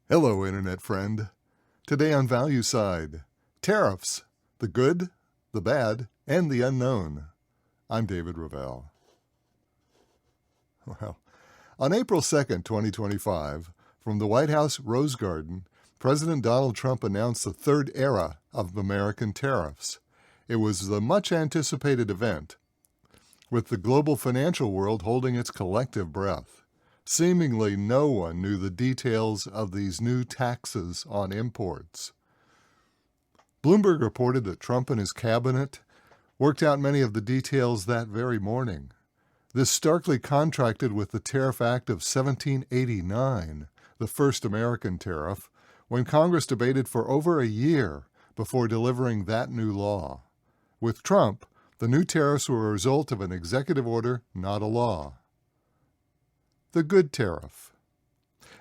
Hello, Internet friend. Today on Value Side, tariffs, the good, the bad, and the unknown. I'm David Ravel. Well, on April 2nd, 2025, from the White House Rose Garden, President Donald Trump announced the third era of American tariffs. It was the much-anticipated event, with the global financial world holding its collective breath. Seemingly no one knew the details of these new taxes on imports. Bloomberg reported that Trump and his cabinet worked out many of the details that very morning. This starkly contrasted with the Tariff Act of 1789, the first American tariff, when Congress debated for over a year before delivering that new law. With Trump, the new tariffs were a result of an executive order, not a law. The good tariff.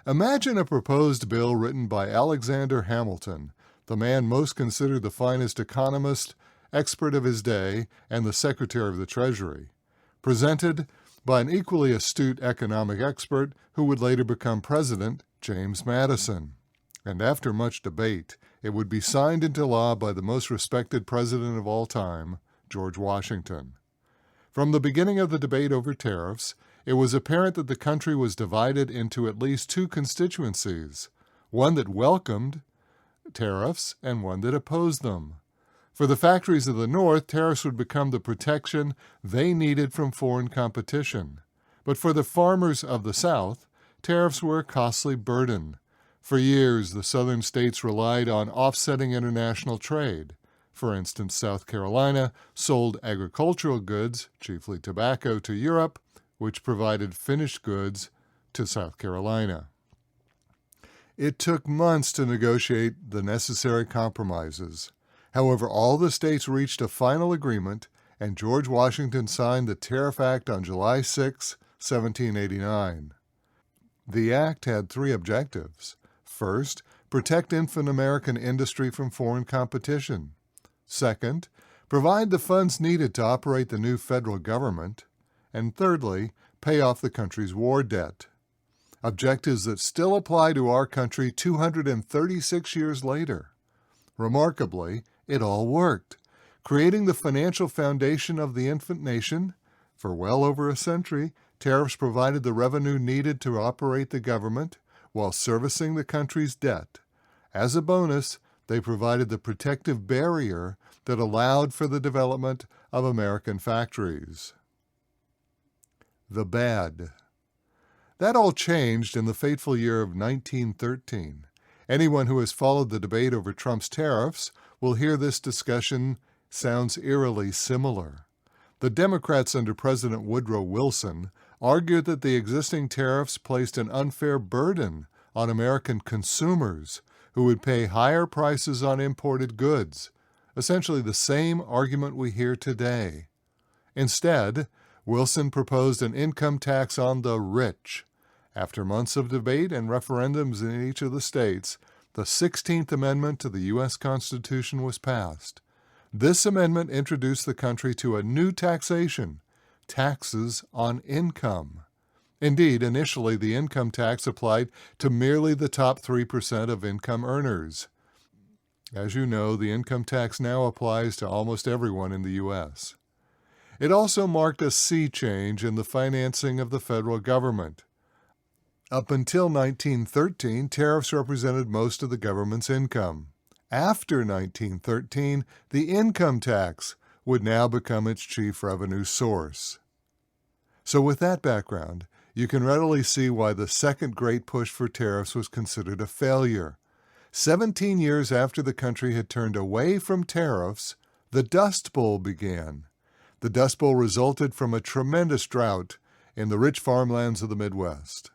Imagine a proposed bill written by Alexander Hamilton, the man most considered the finest economist, expert of his day, and the Secretary of the Treasury, presented by an equally astute economic expert who would later become President, James Madison. And after much debate, it would be signed into law by the most respected president of all time, George Washington. From the beginning of the debate over tariffs, it was apparent that the country was divided into at least two constituencies, one that welcomed tariffs and one that opposed them. For the factories of the North, tariffs would become the protection they needed from foreign competition. But for the farmers of the South, tariffs were a costly burden. For years, the southern states relied on offsetting international trade. For instance, South Carolina sold agricultural goods, chiefly tobacco, to Europe, which provided finished goods to South Carolina. It took months to negotiate the necessary compromises. However, all the states reached a final agreement, and George Washington signed the Tariff Act on July 6, 1789. The act had three objectives. First, protect infant American industry from foreign competition. Second, provide the funds needed to operate the new federal government. And thirdly, pay off the country's war debt. Objectives that still apply to our country 236 years later. Remarkably, it all worked, creating the financial foundation of the infant nation. For well over a century, tariffs provided the revenue needed to operate the government while servicing the country's debt. As a bonus, they provided the protective barrier that allowed for the development of American factories. The bad. That all changed in the fateful year of 1913. Anyone who has followed the debate over Trump's tariffs will hear this discussion sounds eerily similar. The Democrats under President Woodrow Wilson argued that the existing tariffs placed an unfair burden on American consumers who would pay higher prices on imported goods, essentially the same argument we hear today. Instead, Wilson proposed an income tax on the rich. After months of debate and referendums in each of the states, the 16th Amendment to the U.S. Constitution was passed. This amendment introduced the country to a new taxation, taxes on income. Indeed, initially the income tax applied to merely the top 3% of income earners. As you know, the income tax now applies to almost everyone in the U.S. It also marked a sea change in the financing of the federal government. Up until 1913, tariffs represented most of the government's income. After 1913, the income tax would now become its chief revenue source. So with that background, you can readily see why the second great push for tariffs was considered a failure. 17 years after the country had turned away from tariffs, the Dust Bowl began. The Dust Bowl resulted from a tremendous drought in the rich farmlands of the Midwest.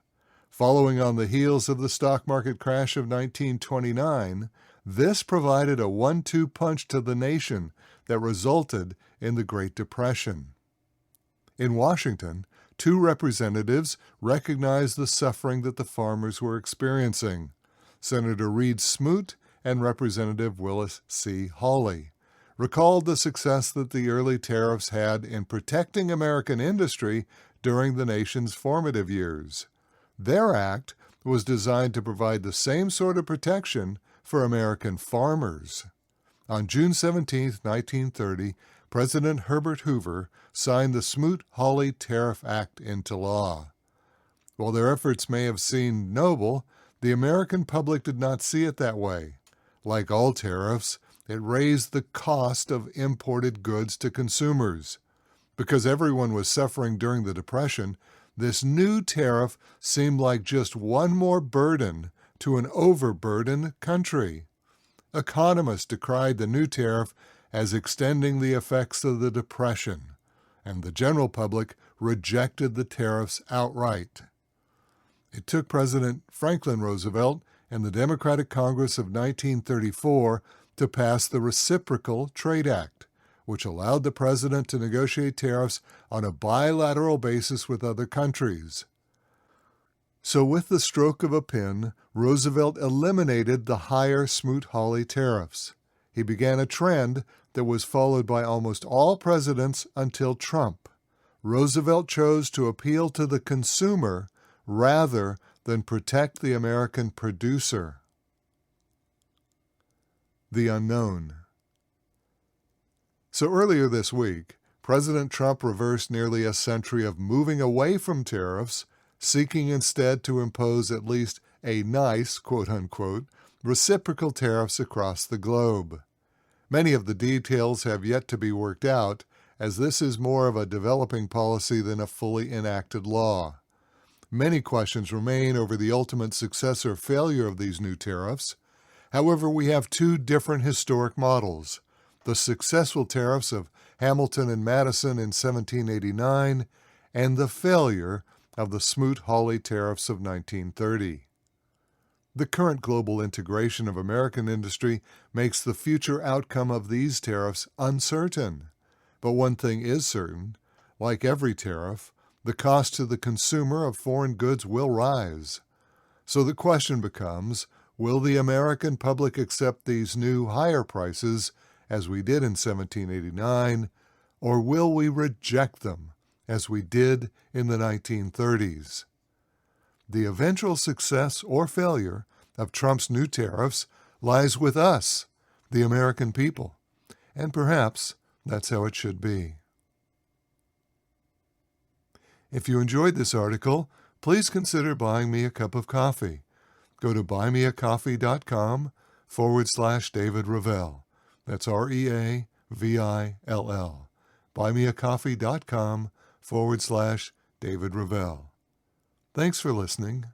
Following on the heels of the stock market crash of 1929, this provided a 1-2 punch to the nation that resulted in the Great Depression. In Washington, two representatives recognized the suffering that the farmers were experiencing, Senator Reed Smoot and Representative Willis C. Hawley. Recalled the success that the early tariffs had in protecting American industry during the nation's formative years. Their act was designed to provide the same sort of protection for American farmers. On June 17, 1930, President Herbert Hoover signed the Smoot-Hawley Tariff Act into law. While their efforts may have seemed noble, the American public did not see it that way. Like all tariffs, it raised the cost of imported goods to consumers. Because everyone was suffering during the Depression, this new tariff seemed like just one more burden to an overburdened country. Economists decried the new tariff as extending the effects of the Depression, and the general public rejected the tariffs outright. It took President Franklin Roosevelt and the Democratic Congress of 1934 to pass the Reciprocal Trade Act, which allowed the president to negotiate tariffs on a bilateral basis with other countries. So with the stroke of a pen, Roosevelt eliminated the higher Smoot-Hawley tariffs. He began a trend that was followed by almost all presidents until Trump. Roosevelt chose to appeal to the consumer rather than protect the American producer. The unknown. So earlier this week, President Trump reversed nearly a century of moving away from tariffs, seeking instead to impose at least a nice, quote-unquote, reciprocal tariffs across the globe. Many of the details have yet to be worked out, as this is more of a developing policy than a fully enacted law. Many questions remain over the ultimate success or failure of these new tariffs. However, we have two different historic models: the successful tariffs of Hamilton and Madison in 1789 and the failure of the Smoot-Hawley tariffs of 1930. The current global integration of American industry makes the future outcome of these tariffs uncertain. But one thing is certain: like every tariff, the cost to the consumer of foreign goods will rise. So the question becomes, will the American public accept these new higher prices, as we did in 1789, or will we reject them, as we did in the 1930s? The eventual success or failure of Trump's new tariffs lies with us, the American people, and perhaps that's how it should be. If you enjoyed this article, please consider buying me a cup of coffee. Go to buymeacoffee.com/David Revell. That's REAVILL. Buymeacoffee.com/David Revell. Thanks for listening.